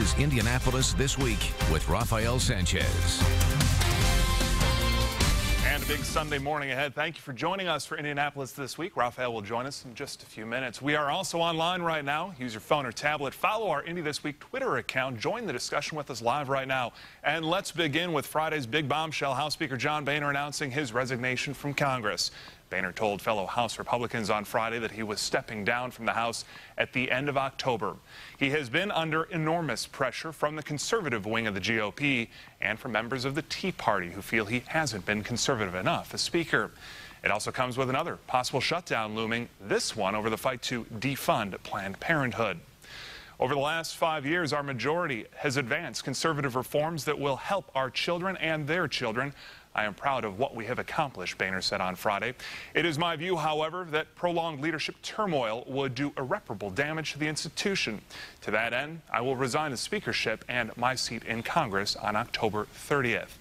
is Indianapolis This Week with Rafael Sanchez. And a big Sunday morning ahead. Thank you for joining us for Indianapolis This Week. Rafael will join us in just a few minutes. We are also online right now. Use your phone or tablet. Follow our Indy This Week Twitter account. Join the discussion with us live right now. And let's begin with Friday's big bombshell. House Speaker John Boehner announcing his resignation from Congress. Boehner told fellow House Republicans on Friday that he was stepping down from the House at the end of October. He has been under enormous pressure from the conservative wing of the GOP and from members of the Tea Party who feel he hasn't been conservative enough as Speaker. It also comes with another possible shutdown looming, this one over the fight to defund Planned Parenthood. Over the last 5 years, our majority has advanced conservative reforms that will help our children and their children. I am proud of what we have accomplished, Boehner said on Friday. It is my view, however, that prolonged leadership turmoil would do irreparable damage to the institution. To that end, I will resign the speakership and my seat in Congress on October 30th.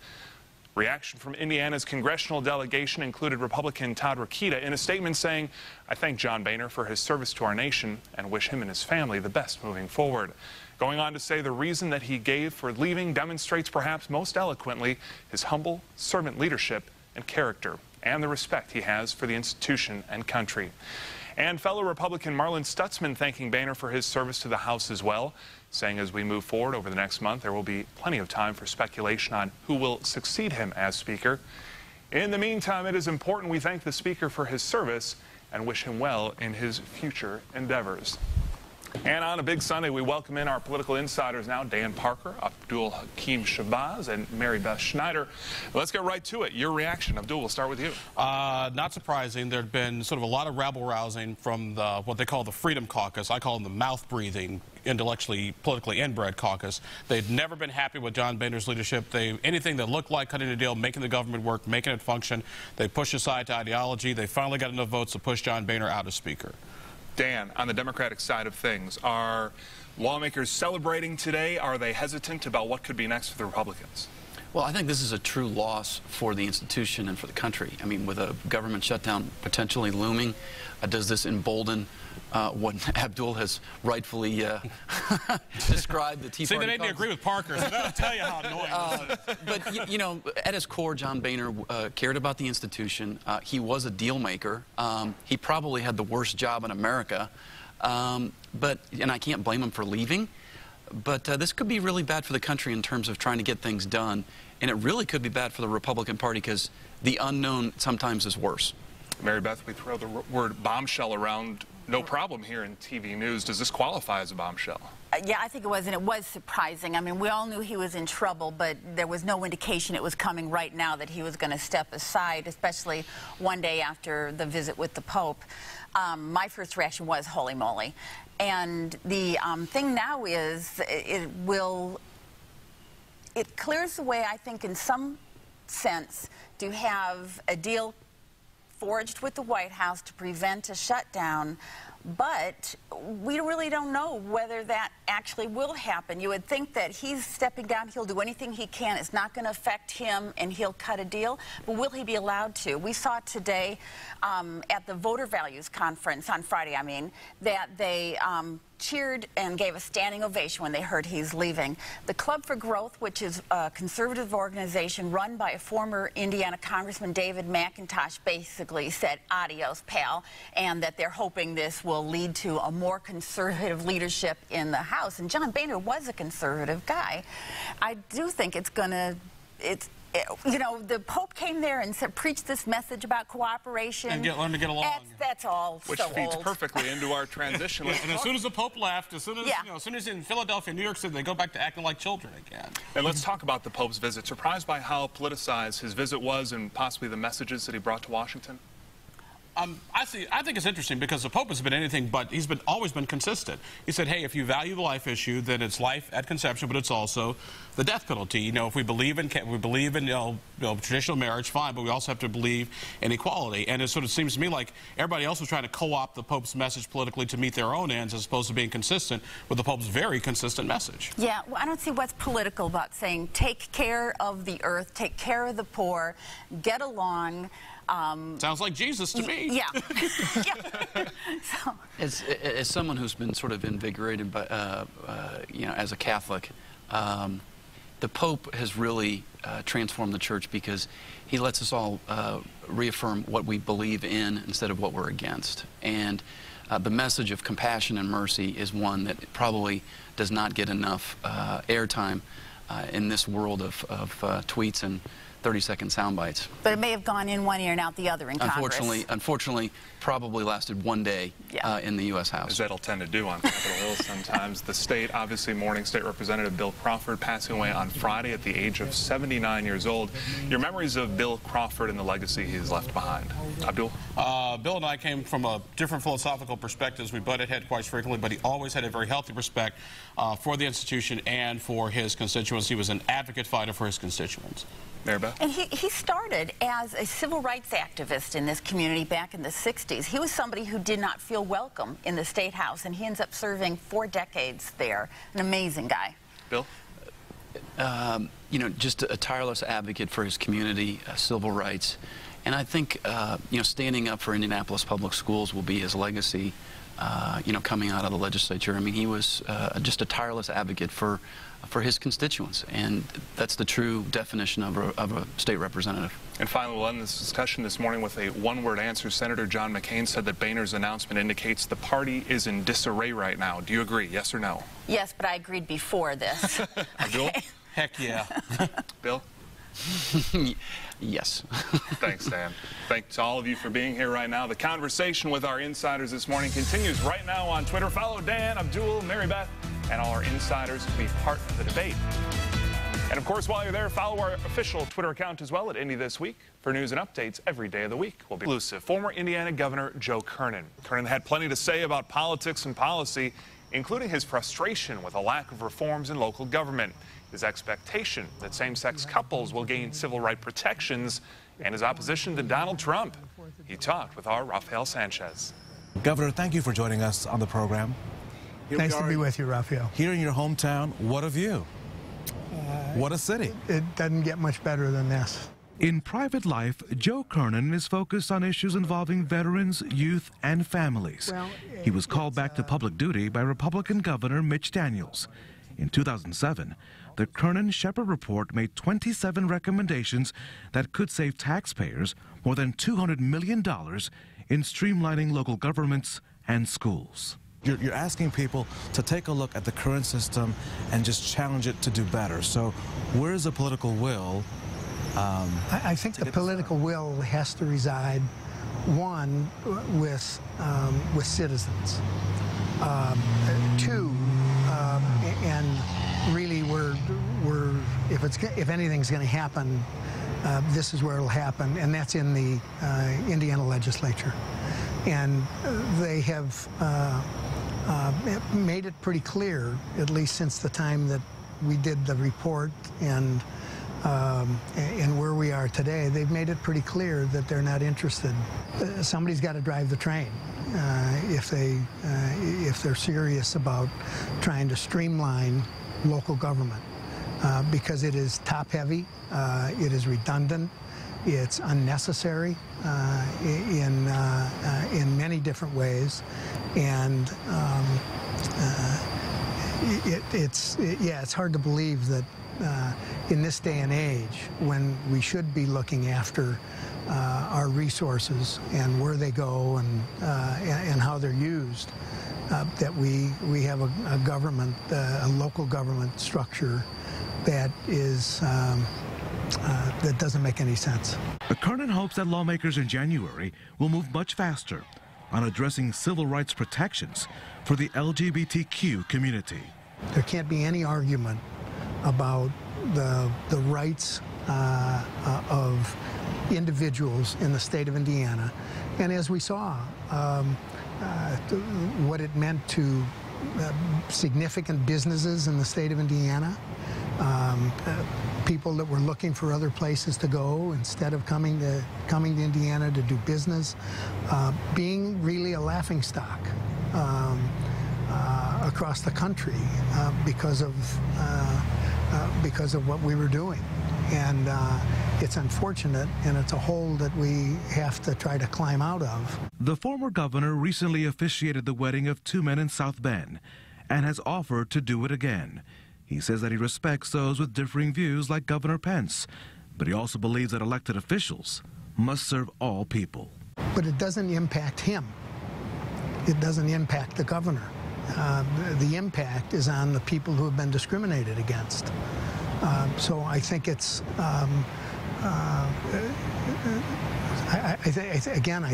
Reaction from Indiana's congressional delegation included Republican Todd Rokita in a statement saying, "I thank John Boehner for his service to our nation and wish him and his family the best moving forward." Going on to say the reason that he gave for leaving demonstrates perhaps most eloquently his humble servant leadership and character and the respect he has for the institution and country. And fellow Republican Marlin Stutzman thanking Boehner for his service to the House as well, saying as we move forward over the next month, there will be plenty of time for speculation on who will succeed him as Speaker. In the meantime, it is important we thank the Speaker for his service and wish him well in his future endeavors. And on a big Sunday, we welcome in our political insiders now, Dan Parker, Abdul Hakim Shabazz, and Mary Beth Schneider. Let's get right to it. Your reaction, Abdul, we'll start with you. Not surprising. There had been sort of a lot of rabble-rousing from what they call the Freedom Caucus. I call them the mouth-breathing, intellectually, politically inbred caucus. They'd never been happy with John Boehner's leadership. Anything that looked like cutting a deal, making the government work, making it function, they pushed aside to ideology. They finally got enough votes to push John Boehner out as Speaker. Dan, on the Democratic side of things, are lawmakers celebrating today? Are they hesitant about what could be next for the Republicans? Well, I think this is a true loss for the institution and for the country. I mean, with a government shutdown potentially looming, does this embolden what Abdul has rightfully described the Tea Party? See, they made me agree with Parker, so that'll tell you how annoying this is. But, you know, at his core, John Boehner cared about the institution. He was a deal maker. He probably had the worst job in America. And I can't blame him for leaving. But this could be really bad for the country in terms of trying to get things done. And it really could be bad for the Republican Party because the unknown sometimes is worse. Mary Beth, we throw the word bombshell around. No problem here in TV news. Does this qualify as a bombshell? Yeah, I think it was, and it was surprising. I mean, we all knew he was in trouble, but there was no indication it was coming right now that he was going to step aside, especially one day after the visit with the Pope. My first reaction was, holy moly. And the thing now is it clears the way, I think, in some sense, to have a deal forged with the White House to prevent a shutdown, but we really don't know whether that actually will happen. You would think that he's stepping down, he'll do anything he can, it's not going to affect him, and he'll cut a deal, but will he be allowed to? We saw today at the Voter Values Conference on Friday, that they cheered and gave a standing ovation when they heard he's leaving. The Club for Growth, which is a conservative organization run by a former Indiana Congressman, David McIntosh, basically said, adios, pal, and that they're hoping this will lead to a more conservative leadership in the House. And John Boehner was a conservative guy. I do think you know, the Pope came there and preached this message about cooperation. And learn to get along. That's all. Which feeds perfectly into our transition. And as soon as the Pope left, as soon as in Philadelphia, New York City, they go back to acting like children again. And let's talk about the Pope's visit. Surprised by how politicized his visit was and possibly the messages that he brought to Washington? I think it's interesting because the Pope has been anything but, he's always been consistent. He said, hey, if you value the life issue, then it's life at conception, but it's also the death penalty. You know, if we believe in traditional marriage, fine, but we also have to believe in equality. And it sort of seems to me like everybody else was trying to co-opt the Pope's message politically to meet their own ends as opposed to being consistent with the Pope's very consistent message. Yeah, well, I don't see what's political about saying take care of the earth, take care of the poor, get along. Sounds like Jesus to me. Yeah. Yeah. So. As someone who's been sort of invigorated by, you know, as a Catholic, the Pope has really transformed the church because he lets us all reaffirm what we believe in instead of what we're against. And the message of compassion and mercy is one that probably does not get enough airtime in this world of tweets and 30-second sound bites. But it may have gone in one ear and out the other in Congress. Unfortunately, probably lasted one day in the U.S. House. As that'll tend to do on Capitol Hill sometimes. The state, obviously mourning State Representative Bill Crawford, passing away on Friday at the age of 79 years old. Your memories of Bill Crawford and the legacy he's left behind. Abdul? Bill and I came from a different philosophical perspectives. We butted heads quite frequently, but he always had a very healthy respect for the institution and for his constituents. He was an advocate fighter for his constituents. Mary Beth? And he started as a civil rights activist in this community back in the 60s. He was somebody who did not feel welcome in the State House, and he ends up serving 4 decades there. An amazing guy. Bill? You know, just a tireless advocate for his community, civil rights. And I think, you know, standing up for Indianapolis public schools will be his legacy, you know, coming out of the legislature. I mean, he was just a tireless advocate for his constituents, and that's the true definition of a state representative. And finally, we'll end this discussion this morning with a one-word answer. Senator John McCain said that Boehner's announcement indicates the party is in disarray right now. Do you agree, yes or no? Yes, but I agreed before this. Bill? Heck yeah. Bill? Yes. Thanks, Dan. Thanks to all of you for being here right now. The conversation with our insiders this morning continues right now on Twitter. Follow Dan, Abdul, Mary Beth, and all our insiders to be part of the debate. And of course, while you're there, follow our official Twitter account as well at Indy This Week for news and updates every day of the week. We'll be exclusive. Former Indiana Governor Joe Kernan. Kernan had plenty to say about politics and policy, including his frustration with a lack of reforms in local government, his expectation that same-sex couples will gain civil rights protections, and his opposition to Donald Trump. He talked with our Rafael Sanchez. Governor, thank you for joining us on the program. Nice to be with you, Rafael. Here in your hometown, what a view. What a city. It doesn't get much better than this. In private life, Joe Kernan is focused on issues involving veterans, youth, and families. He was called back to public duty by Republican Governor Mitch Daniels. In 2007, the Kernan-Shepard report made 27 recommendations that could save taxpayers more than $200 million in streamlining local governments and schools. You're asking people to take a look at the current system and just challenge it to do better. So where is the political will? I think the political will has to reside, one, with citizens. Two, and really if anything's going to happen, this is where it'll happen, and that's in the Indiana legislature. And they have made it pretty clear, at least since the time that we did the report and where we are today, they've made it pretty clear that they're not interested. Somebody's got to drive the train if they're serious about trying to streamline local government, because it is top-heavy, it is redundant, it's unnecessary in many different ways, and it's hard to believe that in this day and age, when we should be looking after our resources and where they go and how they're used, that we have a government, a local government structure that is that doesn't make any sense. Kernan hopes that lawmakers in January will move much faster on addressing civil rights protections for the LGBTQ community. There can't be any argument about the rights of individuals in the state of Indiana. And as we saw, what it meant to significant businesses in the state of Indiana, people that were looking for other places to go instead of coming to Indiana to do business, being really a laughingstock across the country because of what we were doing, and it's unfortunate, and it's a hole that we have to try to climb out of. The former governor recently officiated the wedding of two men in South Bend and has offered to do it again. He says that he respects those with differing views like Governor Pence, but he also believes that elected officials must serve all people. But it doesn't impact him. It doesn't impact the governor. The impact is on the people who have been discriminated against. So I think it's, I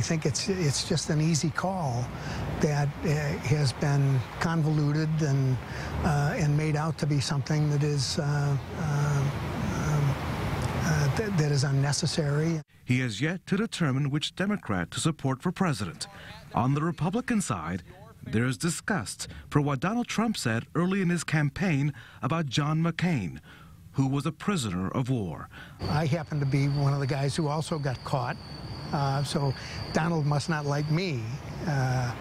think it's just an easy call that has been convoluted and made out to be something that is that is unnecessary. He has yet to determine which Democrat to support for president. On the Republican side, there is disgust for what Donald Trump said early in his campaign about John McCain, who was a prisoner of war. I happen to be one of the guys who also got caught, so Donald must not like me. But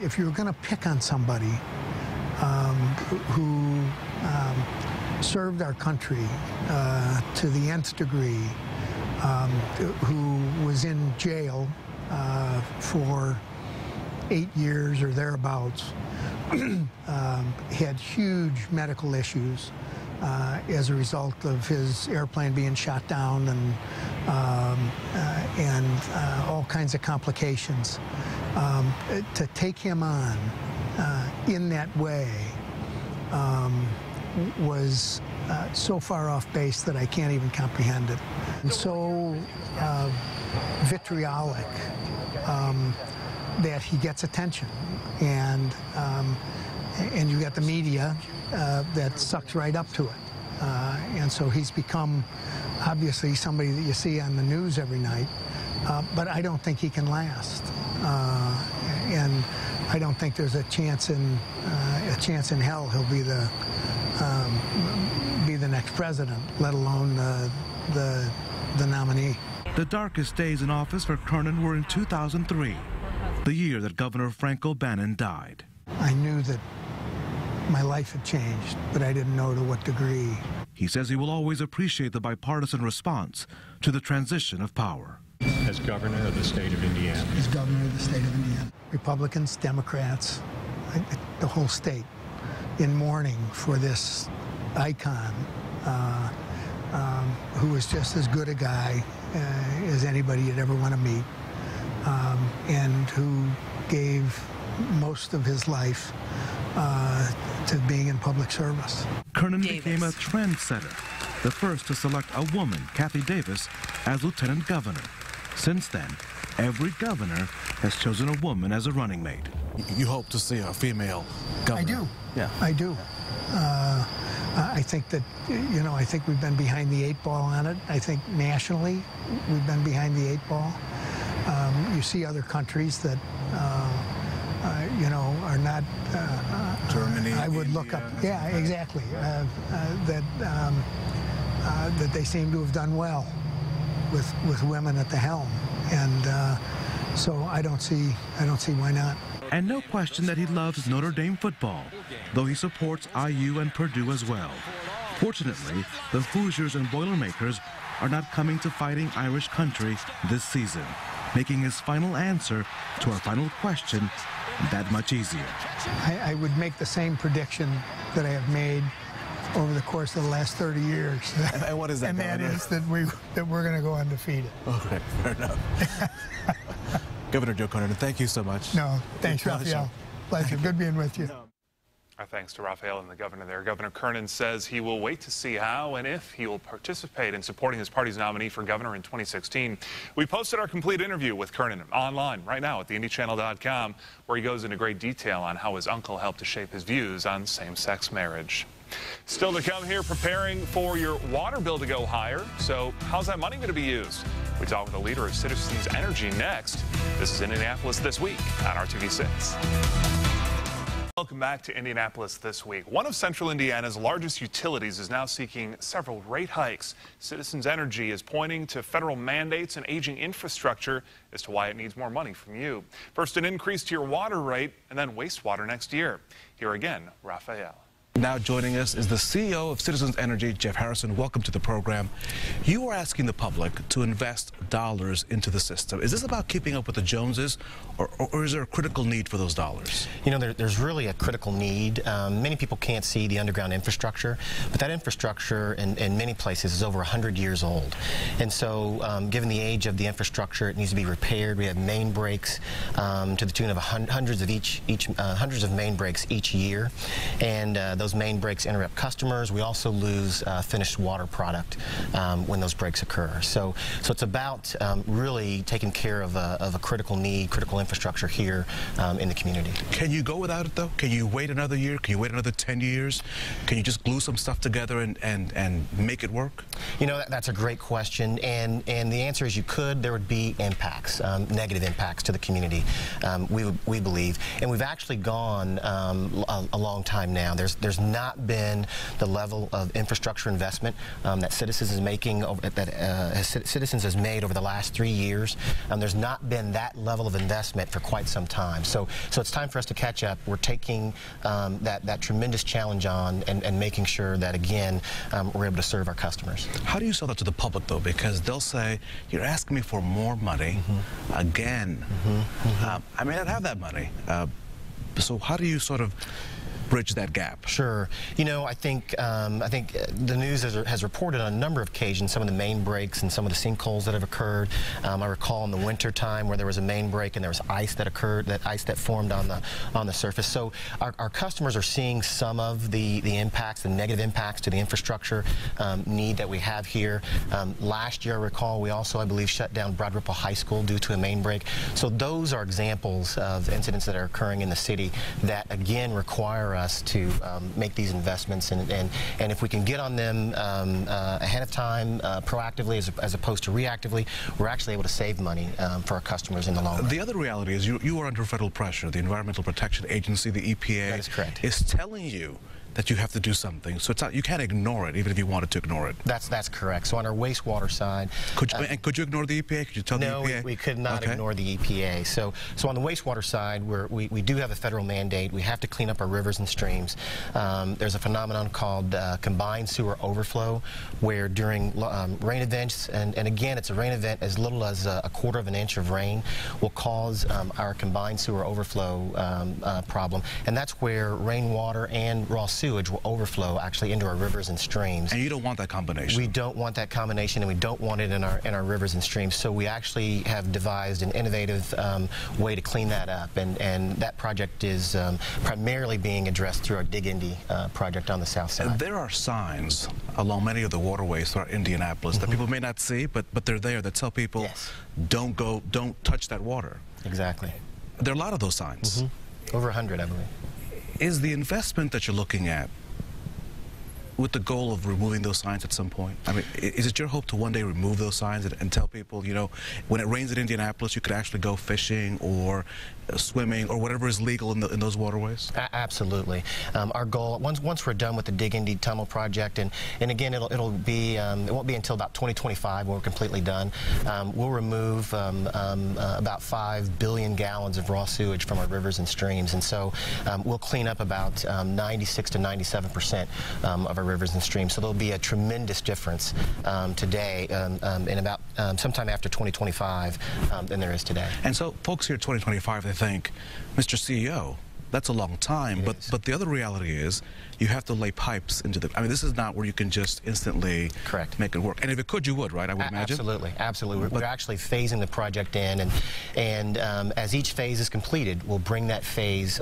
if you're going to pick on somebody who served our country to the nth degree, who was in jail for 8 years or thereabouts, had huge medical issues as a result of his airplane being shot down and all kinds of complications. To take him on in that way was so far off base that I can't even comprehend it. And so vitriolic that he gets attention, and you got the media that sucks right up to it, and so he's become obviously somebody that you see on the news every night. But I don't think he can last, and I don't think there's a chance in hell he'll be the next president, let alone the nominee. The darkest days in office for Kernan were in 2003, the year that Governor Frank O'Bannon died. I knew that my life had changed, but I didn't know to what degree. He says he will always appreciate the bipartisan response to the transition of power. As governor of the state of Indiana. As governor of the state of Indiana. Republicans, Democrats, the whole state in mourning for this icon who was just as good a guy as anybody you'd ever want to meet, and who gave most of his life to being in public service. Kernan became a trendsetter, the first to select a woman, Kathy Davis, as lieutenant governor. Since then, every governor has chosen a woman as a running mate. You hope to see a female governor? I do. Yeah. I do. I think that, I think we've been behind the 8 ball on it. I think nationally we've been behind the 8 ball. You see other countries that, are not... Germany, I would India, look up... Yeah, exactly. That they seem to have done well with women at the helm. And so I don't see why not. And no question that he loves Notre Dame football, though he supports IU and Purdue as well. Fortunately, the Hoosiers and Boilermakers are not coming to Fighting Irish Country this season, making his final answer to our final question that much easier. I would make the same prediction that I have made over the course of the last 30 years. And what is that? And that is that we're going to go undefeated. Okay, fair enough. Governor Joe Kernan, thank you so much. No, thanks, Raphael. Pleasure. Good being with you. Our thanks to Raphael and the governor there. Governor Kernan says he will wait to see how and if he will participate in supporting his party's nominee for governor in 2016. We posted our complete interview with Kernan online right now at theindychannel.com, where he goes into great detail on how his uncle helped to shape his views on same-sex marriage. Still to come here, preparing for your water bill to go higher. So how's that money going to be used? We talk with the leader of Citizens Energy next. This is Indianapolis This Week on RTV6. Welcome back to Indianapolis This Week. One of Central Indiana's largest utilities is now seeking several rate hikes. Citizens Energy is pointing to federal mandates and aging infrastructure as to why it needs more money from you. First, an increase to your water rate and then wastewater next year. Here again, Raphael. Now joining us is the CEO of Citizens Energy, Jeff Harrison. Welcome to the program. You are asking the public to invest dollars into the system. Is this about keeping up with the Joneses, or is there a critical need for those dollars? You know, there's really a critical need. Many people can't see the underground infrastructure, but that infrastructure in many places is over 100 years old. And so, given the age of the infrastructure, it needs to be repaired. We have main breaks to the tune of hundreds of main breaks each year, and those main breaks interrupt customers. We also lose finished water product when those breaks occur. So it's about really taking care of a critical need, critical infrastructure here in the community. Can you go without it, though? Can you wait another year? Can you wait another 10 years? Can you just glue some stuff together and make it work? You know, that's a great question, and the answer is you could. There would be impacts, negative impacts to the community, we believe. And we've actually gone a long time now. There's not been the level of infrastructure investment that Citizens is making, Citizens has made over the last 3 years. There's not been that level of investment for quite some time. So it's time for us to catch up. We're taking that tremendous challenge on and making sure that, again, we're able to serve our customers. How do you sell that to the public, though? Because they'll say, you're asking me for more money again. I may not have that money. So how do you sort of bridge that gap? Sure. You know, I think the news has reported on a number of occasions some of the main breaks and some of the sinkholes that have occurred. I recall in the winter time where there was a main break and there was ice that occurred, that ice that formed on the surface. So our customers are seeing some of the impacts, the negative impacts to the infrastructure need that we have here. Last year, I recall, we also, I believe, shut down Broad Ripple High School due to a main break. So those are examples of incidents that are occurring in the city that, again, require us to make these investments, and if we can get on them ahead of time, proactively as opposed to reactively, we're actually able to save money for our customers in the long run. The other reality is you are under federal pressure. The Environmental Protection Agency, the EPA, that is correct, is telling you that you have to do something. So it's not, you can't ignore it, even if you wanted to ignore it. That's correct. So on our wastewater side, could you ignore the EPA? Could you tell the EPA? No, we could not ignore the EPA. So on the wastewater side, we do have a federal mandate. We have to clean up our rivers and streams. There's a phenomenon called combined sewer overflow, where during rain events, and again, it's a rain event as little as a quarter of an inch of rain will cause our combined sewer overflow problem, and that's where rainwater and raw sewage will overflow actually into our rivers and streams. And you don't want that combination. We don't want that combination, and we don't want it in our rivers and streams. So we actually have devised an innovative way to clean that up, and that project is primarily being addressed through our Dig Indy project on the south side. There are signs along many of the waterways throughout Indianapolis that people may not see, but they're there, that tell people, don't touch that water. Exactly. There are a lot of those signs. Over 100, I believe. Is the investment that you're looking at with the goal of removing those signs at some point? I mean, is it your hope to one day remove those signs and tell people, you know, when it rains in Indianapolis, you could actually go fishing or swimming or whatever is legal in those waterways? Absolutely. Our goal, once we're done with the Dig Indy Tunnel project, and again, it'll be it won't be until about 2025 when we're completely done. We'll remove about 5 billion gallons of raw sewage from our rivers and streams, and so we'll clean up about 96 to 97% of our rivers and streams. So there'll be a tremendous difference today in about sometime after 2025 than there is today. And so folks here at 2025, they think, Mr. CEO, that's a long time, but the other reality is you have to lay pipes into the, I mean, this is not where you can just instantly make it work. And if it could, you would, right? I would imagine. Absolutely, absolutely. We're actually phasing the project in, and as each phase is completed, we'll bring that phase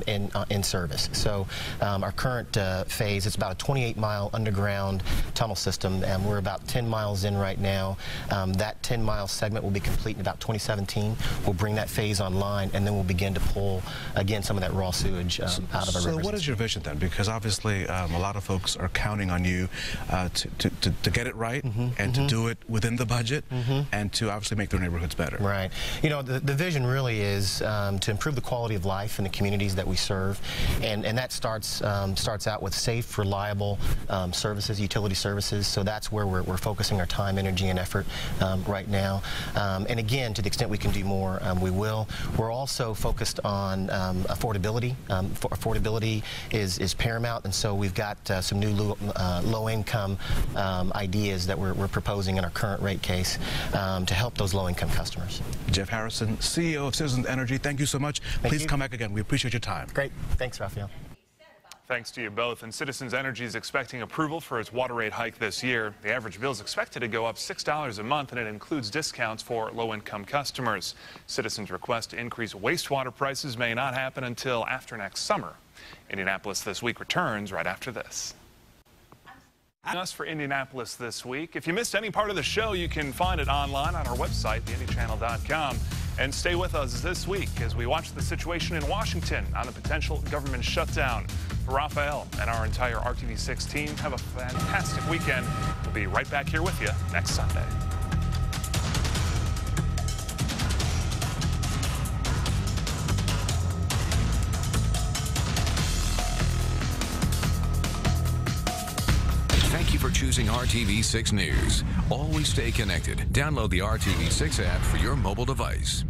in service. So our current phase, it's about a 28-mile underground tunnel system, and we're about 10 miles in right now. That 10-mile segment will be complete in about 2017. We'll bring that phase online, and then we'll begin to pull, again, some of that raw sewage out of our rivers. So what is your vision then? Because obviously a lot of folks are counting on you to get it right and to do it within the budget and to obviously make their neighborhoods better. Right. You know, the vision really is to improve the quality of life in the communities that we serve, and that starts out with safe, reliable services, utility services. So that's where we're focusing our time, energy, and effort right now. And again, to the extent we can do more, we will. We're also focused on affordability affordability. Affordability is paramount, and so we've got some new low-income ideas that we're proposing in our current rate case to help those low-income customers. Jeff Harrison, CEO of Citizens Energy, thank you so much. Please come back again. We appreciate your time. Great. Thanks, Raphael. Thanks to you both. And Citizens Energy is expecting approval for its water rate hike this year. The average bill is expected to go up $6 a month, and it includes discounts for low-income customers. Citizens' request to increase wastewater prices may not happen until after next summer. Indianapolis This Week returns right after this. Us for Indianapolis This Week. If you missed any part of the show, you can find it online on our website, theindychannel.com. And stay with us this week as we watch the situation in Washington on the potential government shutdown. For Raphael and our entire RTV6 team, have a fantastic weekend. We'll be right back here with you next Sunday. Thank you for choosing RTV6 News. Always stay connected. Download the RTV6 app for your mobile device.